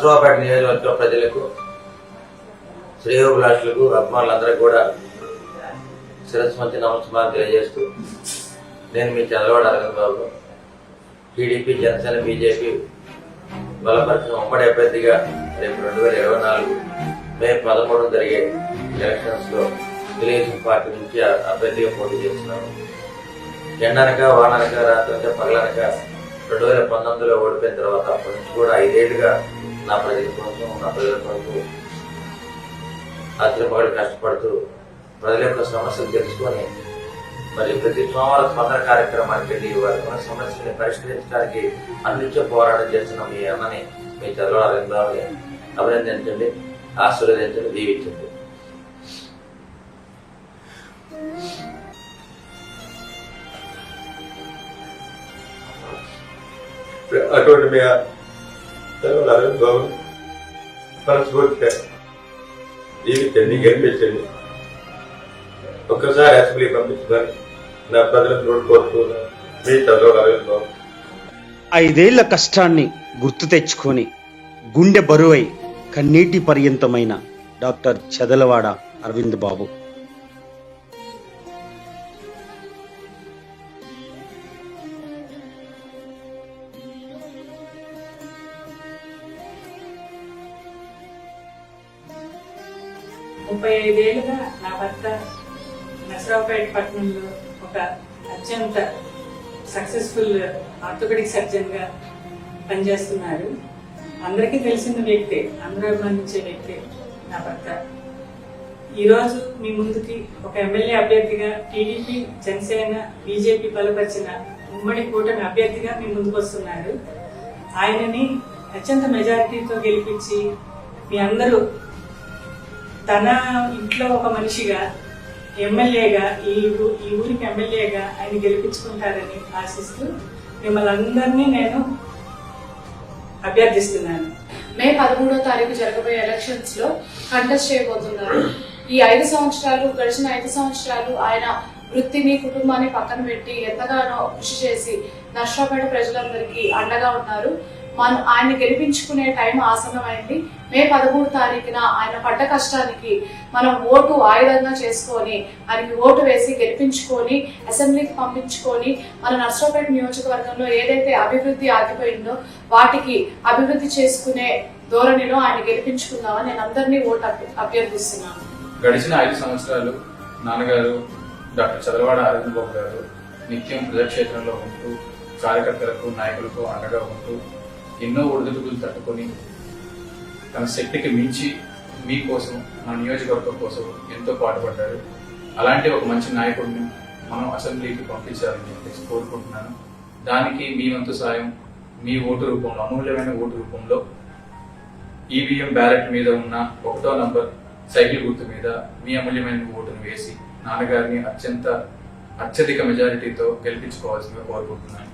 నర్సరావుపేట నియోజకవర్గ ప్రజలకు, శ్రేయోభిలాషులకు, అభిమానులందరికీ కూడా శిరస్సు మంచి నమస్కారం తెలియజేస్తూ, నేను మీ చంద్రవాడ అరవింద్ బాబు, టీడీపీ, జనసేన, బీజేపీ బలపరిచిన ఉమ్మడి అభ్యర్థిగా రేపు 2024 మే 13 జరిగే ఎలక్షన్స్ లో తెలుగుదేశం పార్టీ నుంచి అభ్యర్థిగా పోటీ చేస్తున్నాను. ఎండనక, వాననక, రాత్రనక, పగలనక 2019లో ఓడిపోయిన తర్వాత అప్పటి నుంచి కూడా 5 ఏళ్లుగా నా ప్రజల కోసం, నా ప్రజల కొరకు రాత్రిపగలు కష్టపడుతూ ప్రజల యొక్క సమస్యలు తెలుసుకొని మరి ప్రతి సోమవారం స్పందన కార్యక్రమానికి వెళ్ళి వారి సమస్యని పరిష్కరించడానికి అన్నించే పోరాటం చేస్తున్న మీ అన్నని, మీ చంద్రవాడ అరవింద్ బాబుని అభినందించండి, ఆశీర్వదించండి, దీవించండి. అటువంటి మీ చంద్రవాడ అరవింద్ బాబుని మనస్ఫూర్తిగా దీవించండి, గెలిపించండి. ఒక్కసారి అసెంబ్లీ పంపించదని నా ప్రజలకు కోరుతున్నాను. మీ చంద్రవాడ అరవింద్ బాబు. 5 ఏళ్ల కష్టాన్ని గుర్తు తెచ్చుకొని గుండె బరువై కన్నీటి పర్యంతమైన డాక్టర్ చదలవాడ అరవింద్ బాబు. ముప్పై 35 ఏళ్ళుగా నా భర్త నర్సరావుపేట పట్టణంలో ఒక అత్యంత సక్సెస్ఫుల్ ఆర్థోపెడిక్ సర్జన్గా పనిచేస్తున్నారు. అందరికీ తెలిసిన వ్యక్తే, అందరూ అభిమానించే వ్యక్తే నా భర్త. ఈరోజు మీ ముందుకి ఒక ఎమ్మెల్యే అభ్యర్థిగా టీడీపీ, జనసేన, బీజేపీ బలపరిచిన ఉమ్మడి కూటమి అభ్యర్థిగా మీ ముందుకు వస్తున్నారు. ఆయనని అత్యంత మెజారిటీతో గెలిపించి మీ అందరూ తన ఇంట్లో ఒక మనిషిగా, ఎమ్మెల్యేగా, ఈ ఊరికి ఎమ్మెల్యేగా ఆయన గెలిపించుకుంటారని ఆశిస్తూ మిమ్మల్ని అందరినీ నేను అభ్యర్థిస్తున్నాను. మే 13వ తారీఖు జరగబోయే ఎలక్షన్స్ లో కంటెస్ట్ చేయబోతున్నారు. ఈ 5 సంవత్సరాలు, గడిచిన 5 సంవత్సరాలు ఆయన వృత్తిని, కుటుంబాన్ని పక్కన పెట్టి ఎంతగానో కృషి చేసి నర్సరావుపేట ప్రజలందరికీ అండగా ఉన్నారు. మనం ఆయన గెలిపించుకునే టైం ఆసన్నమైంది. మే 13 తారీఖున ఆయన పడ్డ కష్టానికి మనం ఓటు ఆయుధంగా చేసుకొని, ఆయనకి ఓటు వేసి గెలిపించుకొని, అసెంబ్లీకి పంపించుకొని, మన నర్సరావుపేట నియోజకవర్గంలో ఏదైతే అభివృద్ధి ఆగిపోయిందో వాటికి అభివృద్ధి చేసుకునే ధోరణిలో ఆయన గెలిపించుకుందామని నేను అందరినీ ఓటు అభ్యర్థిస్తున్నాను. గడిచిన 5 సంవత్సరాలు నాన్నగారు డాక్టర్ చదలవాడ అరవింద్ బాబు గారు నిత్యం ప్రజాక్షేత్రంలో ఉంటూ కార్యకర్తలకు, నాయకులకు అండగా ఉంటూ ఎన్నో ఒడిదుడుకులు తట్టుకొని తన శక్తికి మించి మీకోసం, మన నియోజకవర్గం కోసం ఎంతో పాటుపడ్డారు. అలాంటి ఒక మంచి నాయకుడిని మనం అసెంబ్లీకి పంపించాలని చెప్పేసి కోరుకుంటున్నాను. దానికి మీ వంతు సాయం మీ ఓటు రూపంలో, అమూల్యమైన ఓటు రూపంలో ఈవీఎం బ్యాలెట్ మీద ఉన్న 1వ నంబర్ సైకిల్ గుర్తు మీద మీ అమూల్యమైన ఓటును వేసి నాన్నగారిని అత్యధిక మెజారిటీతో గెలిపించుకోవాల్సిందిగా కోరుకుంటున్నాను.